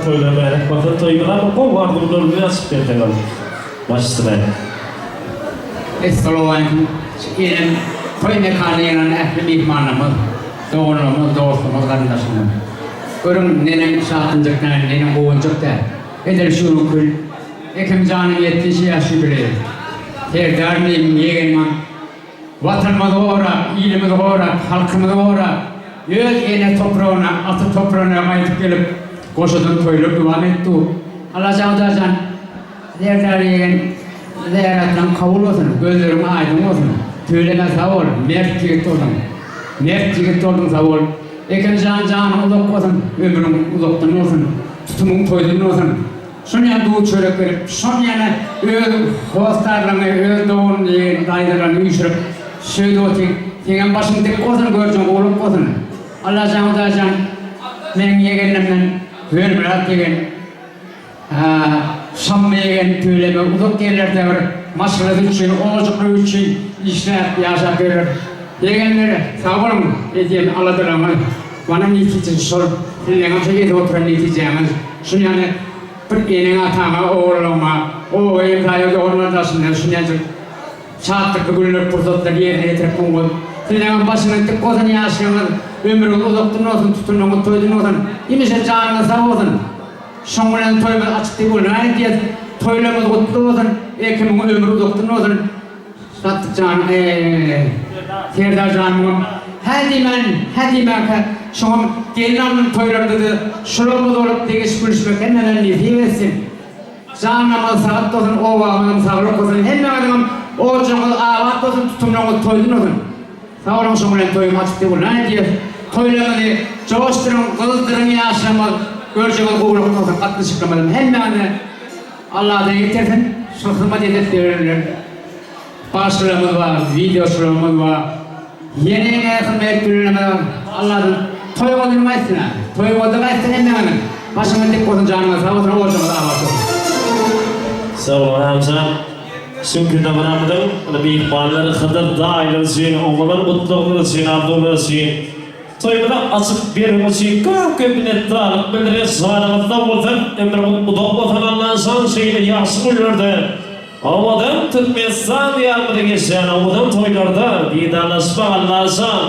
toylamayalım. Bakın toymalar mı? O vardı bunları biraz şüphetelim. Başlayalım. Assalamu alaikum. Yine toy mekanıyla ehli mihmanımız, doğrumuz, dostumuz, kardeşimiz. Görün nenem şahıncıklar, nenem boğuncuklar. Edel şunu kül. Ekim canım 70 yaşı bile. Her derneğim yeğenman. Vatanımızı uğrak, ilimizi uğrak, halkımızı uğrak. Yüz yine toprağına, atı toprağına kayıtıp gelip koşudun toylup devam etti. Allah canı her yeğen ziyaretten kabul olsun, gözlerim aydın olsun. Tüyleme sağ ol, mert yigit oldun. Mert yigit oldun sağ ol. Ekim canım uzak olsun, ömrüm uzaktan olsun. Tutumun toydun olsun. Şunu yana doğu çörek verip, şunu yana öz hostarlarını, öz doğun dayılarını uyuşurup, şöyle otur, senin başını tek olsun göreceğim, oğlum olsun. Allah canı da can, benim yeğenimden, vermerat yeğen, şam yeğen tüyleme, uzak yerlerde var, maşrası için, olacakları için işler yaşap verir. Yeğenleri sağ olun, edeyim Allah'tan bana netice sor, dinleyen şeyi de oturan neticemiz. Şunu yana, bir eline atama, oğluma, o evdayı ormandaşınlar, şunu yana şahatlık bugünler fırsatlar yerine getirip bulun. Dinleyen başına tek olsun yaşayamaz, ömrün uzaktın olsun, tutunluğun toydun olsun, imişe canına sağ olsun. Şunların toymaz açık değil bulun, aynı diye toylamaz kutlu olsun, ekimin ömrü uzaktın olsun. Sattık canım, Serdar canım, hadi ben şunun gelin alın toylarda da şuramız olup degeç görüşmek hemen nefis etsin. Canımız sağlık olsun, o bağımın sağlık olsun, hemen adamım o canımız avat olsun, tutumluğumuz toydun olsun. Sağ olun şunların toyum açık değil, ne diyor? Toylarını coşturun, kızdırın yaşamaz, göreceğimiz uğurluk olsun, katlı çıkamadım. Hemen Allah'dan yetersin, şu hizmet edip verirler. Başlarımız var, videolarımız var. Yeni hizmet ürünümüz var. Allah'ın toy odurmayısın ha. Toy odurmayısın hemen. Başımın tek olsun canına sağ olsun, olacağımız avat olsun. Sağ olun Hamza. Çünkü de bana bir ihbarları kadar dağıyla için, onların mutluluğu için, abdülü için. Toymada açık bir için, kalkıp minnettarlık bildirir, sağlamlıktan olsun, emrimiz budok olsun, Allah'ın san şeyini yaşmıyorlardı. Avadan tutmazsan yarmada geçen, avadan toylarda liderleşme Allah'san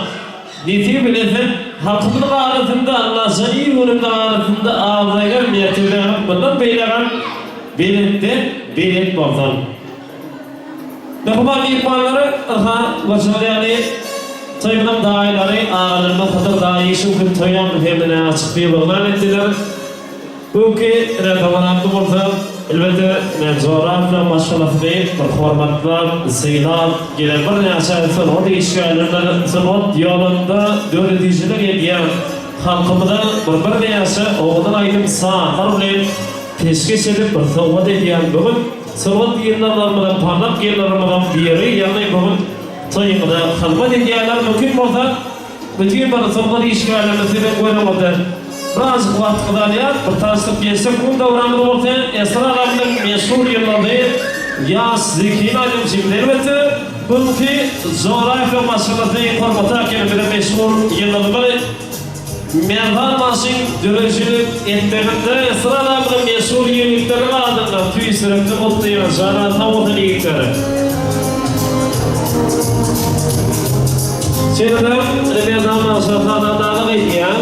niti biletin, hakkının ağrıtında Allah'san iyi günün ağrıtında ağrıyan niyetinden bundan beyleğen bilet bozan. Nekuman ihbarları, vasaliyani toyunun dağayları ağrılarına kadar daha iyi şükür toyan mühemmine açık bir bölmen ettiler. Bugün rekamanatlı olsa elbette coğrafya maşallah değil, performanslar, seyirler, gelen bir yaşayışın o değişkenlerden sanat yolunda öğreticiler yediyen halkımızda bir yaşa oğudan aydın sağlar bile teşkil edip bir sohbet ediyen bugün sanat yıllarından parlak yıllarından biri yanı bugün toyumda hizmet ediyenler mümkün olsa bütün bir sohbet işgallerimizi de koyamadı. Biraz vaktidan ya, bir tasdik geçsek bu davranımda olsa Esra Ağabey'in meşhur yıllarda Yas Zeki'nin acımsın. Elbette bugünkü coğrafya masalası informata kelimede meşhur yıllarda Merhan Mas'ın dürücülük ettiğinde Esra Ağabey'in meşhur yıllıkları adında tüy sürekli mutluyum. Sana tam o yıllıkları. Şimdi bir zaman sonra dağda bekleyen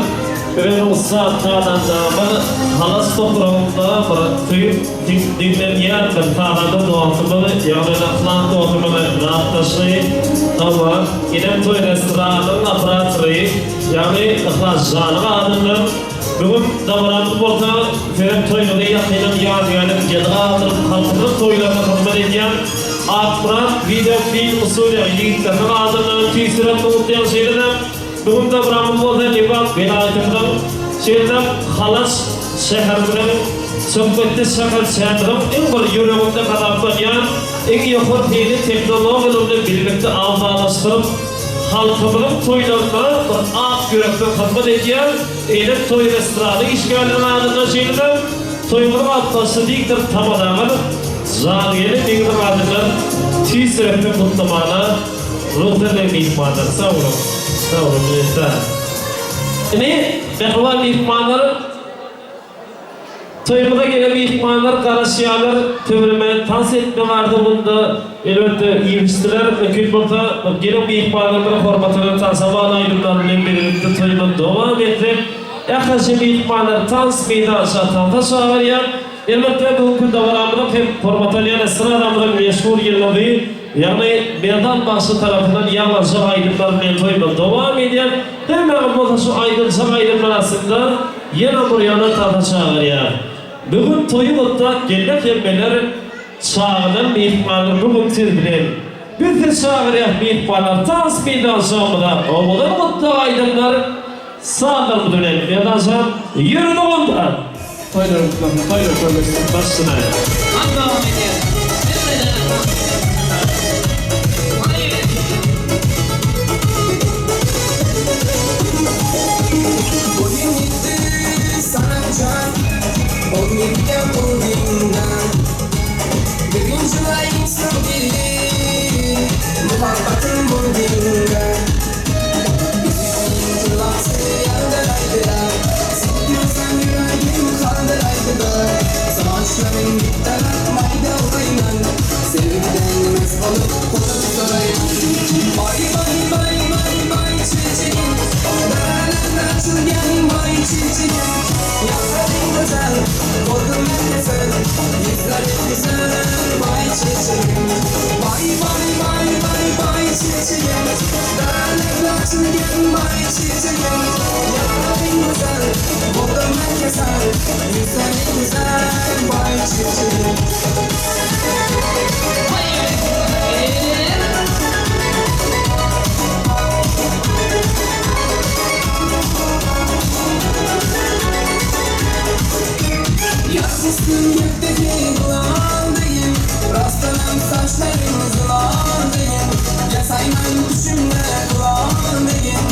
ve usta tağdan da halas toprağında tüyüp dinleyen bir tağda doğatımını yani naklan doğatımını rahatlaşmayı ama yine toy restoranının aparatları yani naklancanı adını bugün davranıp orta verip toyunu yakınım yani cedağıdır halkının toylarına hizmet ediyen aparat video film usulü yiğitlerin adını tüysüren mutluyum şeylerine bugün davranıp orta libak velayetinde şeyden halas şehirlerin sohbette şehir şehirlerin en bir yüreğinde kadar en yakın yeni teknolojilerle birlikte ağırlaştırıp halkımızın toylarına ak yürekten hizmet ediyen eğitim toy restoranı işgalinin adına şeyden toyların atması değildir tamamen zaniyeli değildir adına tüysürekte kutlamana ruhlarla mihmanlar sağ olun minnettar. Ini Ikhwan ihmanlar Toyumuza gelen ihtimaller, karasıyalar, tövreme, tans etme vardı bunda. Elbette iyi istiler. Mümkün burada gelen bir ihtimallerden hormatına tansavan ayrımlarının belirlikte toyuma devam etti. Yaklaşık bir ihtimaller tans meydansa tanta sağlayan. Elbette bugün davaramında hem hormatalayan esra adamların meşhur yıllığı yani meydan bahsi tarafından yalnızca ayrımlarının toyuma devam eden hemen bu şu ayrımsal ayrımlar aslında yana buraya tanta sağlayan. Bugün toyumuzda gelen kelmeler çağının mihmanı bugün sizden. Bir de çağırayan mihmanlar tans meydan sonunda oğulları mutlu aydınlar sağlar bu dönem. Yadansa yürüdü ondan. Toylarım, toylar söylesin. Başsına. Devam edelim. Bugün gitti sana can, o gitti bugünden. Birinci ayın sevgili, muhabbetin bugünden. Bizim kulaksı yandaraydılar, sıkıyorsan yüreğim kaldıraydılar. Savaşların bittiler, mayda oynan, sevgiden mest olup koşup sarayın. Bay bay bay bay bay çiçeğim, dağlardan çürgen bay çiçeğim. Yazların güzel, korkum güzel, yüzlerin güzel bay çiçeğim. Bay bay bay bay bay çiçeğim, dağlardan çürgen bay çiçeğim. Yazların güzel, korkum güzel, yüzlerin güzel bay çiçeğim. Yazısın gökteki kulağındayım, rastlanan saçların uzağındayım. Yasayman düşümle kulağındayım,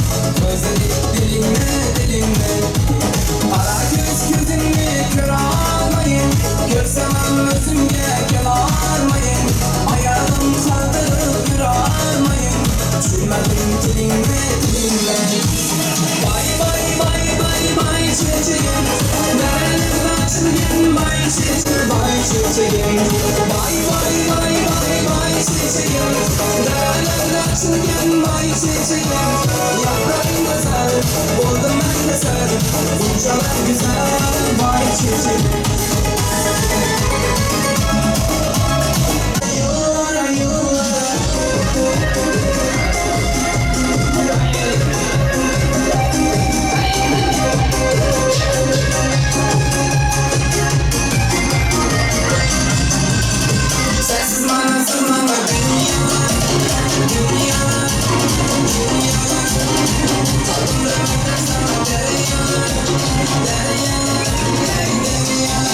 özledik dilimle. Ara göz gözümle kör almayın, görsem özümle gel almayın. Ayağım kaldırıp kör almayın, çürmedim dilimle. Bay bay bay bay bay çiçeğim, nereden açılın bay çiçeğim, bay çiçeğim. Bay bay bay bay bay çiçeğim, nereden açılın bay çiçeğim. Yaprağın güzel, buldum ben güzel, uçalar güzel bay çiçeğim. Sensiz bana sığmama dünya, dünya, dünya. Adımlarımda sana derya, derya, derya.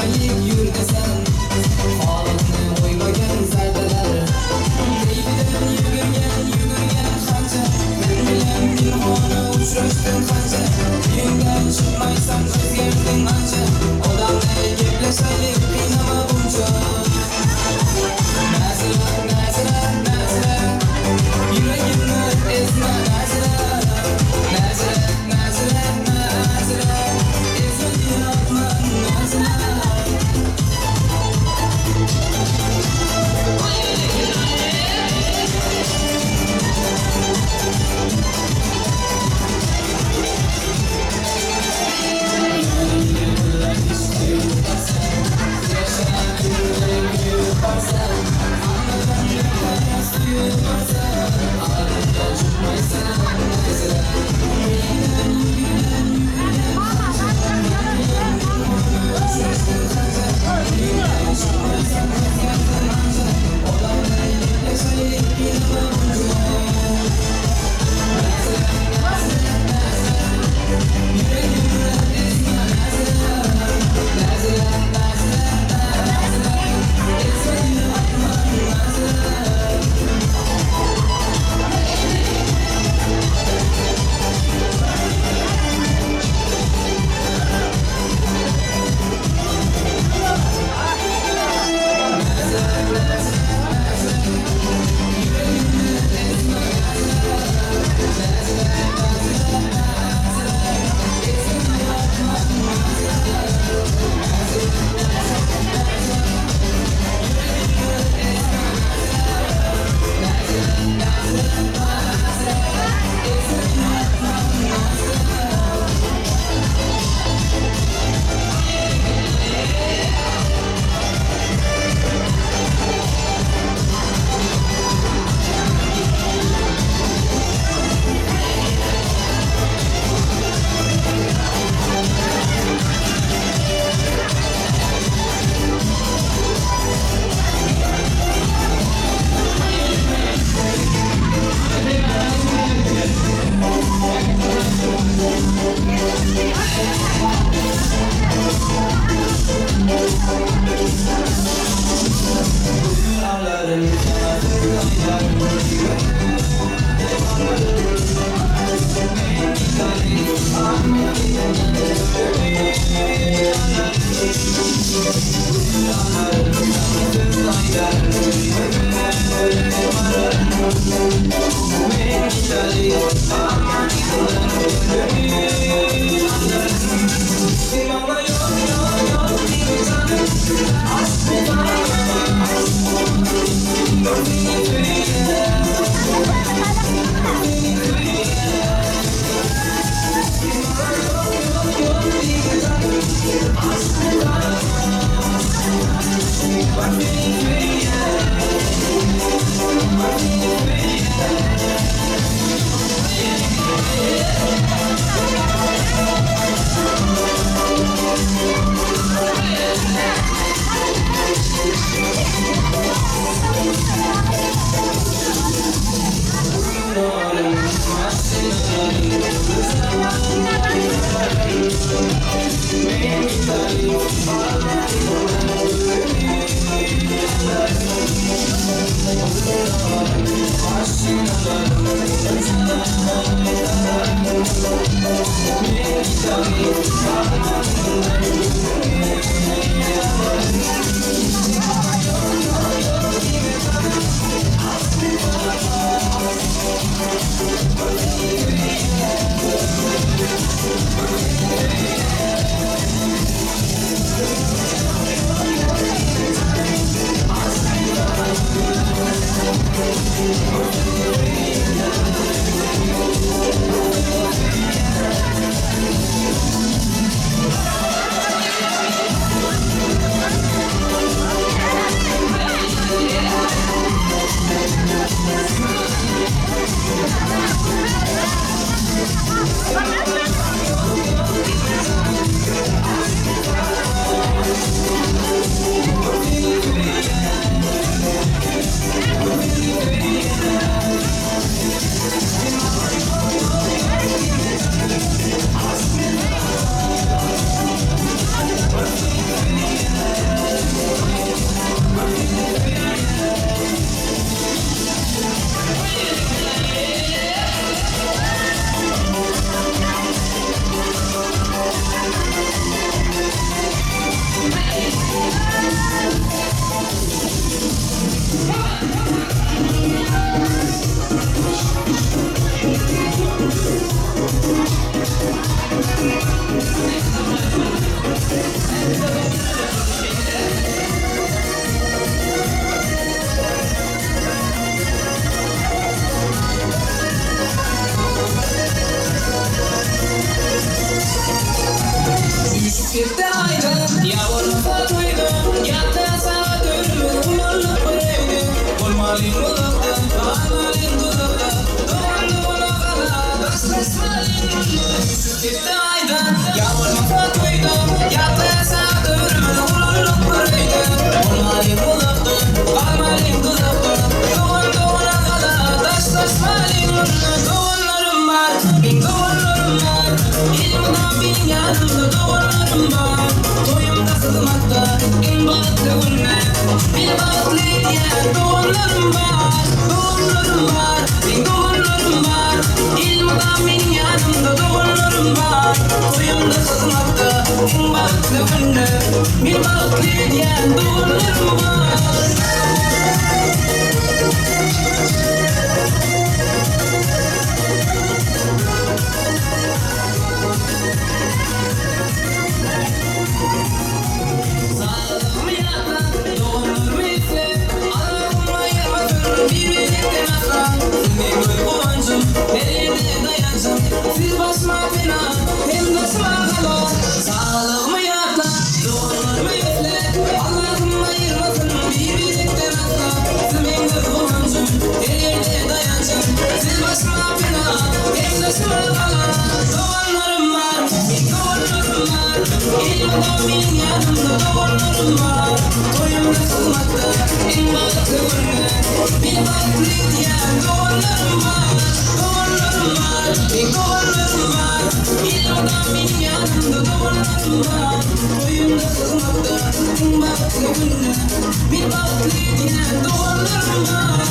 Çıkmayıp yürü desem Halını koymayan zardalar Teybinden yürürgen kanca Ben bilen bir hana uçraştın kanca Yünden çıkmaysan özgerdin anca Odamda gepleşelim kıynama bunca Nazira, Nazira, Nazira Yüreğimde ezme Nazira Nazira, Nazira, Nazira Ezme yapma Nazira Üsküp'te ayda yavrular toydu. Yatta sağa dönüp umarlık bıraydı. Olmalıyım bulakta, ağmalıyım dudakta. Doğanlı bulakala, dostlaşmalıyım. Üsküp'te ayda yavrular toydu. Yatta sağa dönüp umarlık bıraydı. Olmalıyım bulakta, ağmalıyım dudakta. Doğanlı bulakala, dostlaşmalıyım. Doğanlarım var, doğanlarım var. İlmdan benim yanımda doğanlarım var. Toyumda kızmakta en balıklı günler. Bir balıklı diyen doğanlarım var. Doğanlarım var, doğanlarım var. İlmdan benim yanımda doğanlarım var. Toyumda kızmakta en balıklı günler. Bir balıklı diyen doğanlarım var. Sağlığımı yakla, doğumlarımı ifle. Allah'ıma yarmadın, bir birlikte nasla. Senin duyguncum, her yerde dayancım. Siz basma fena, hem basma kala. Sağlığımı yakla, doğumlarımı ifle. Allah'ıma yarmadın, bir birlikte nasla. Senin duyguncum, her yerde dayancım. Siz basma fena, hem basma kala. Doğanlarım var, doğanlarım var. İlmdan benim yanımda doğanlarım var. Toyumda kızmakta en balıklı günler. Bir balıklı diyen doğanlarım var. Doğanlarım var, doğanlarım var. İlmdan benim yanımda doğanlarım var. Toyumda kızmakta en balıklı günler. Bir balıklı diyen doğanlarım var.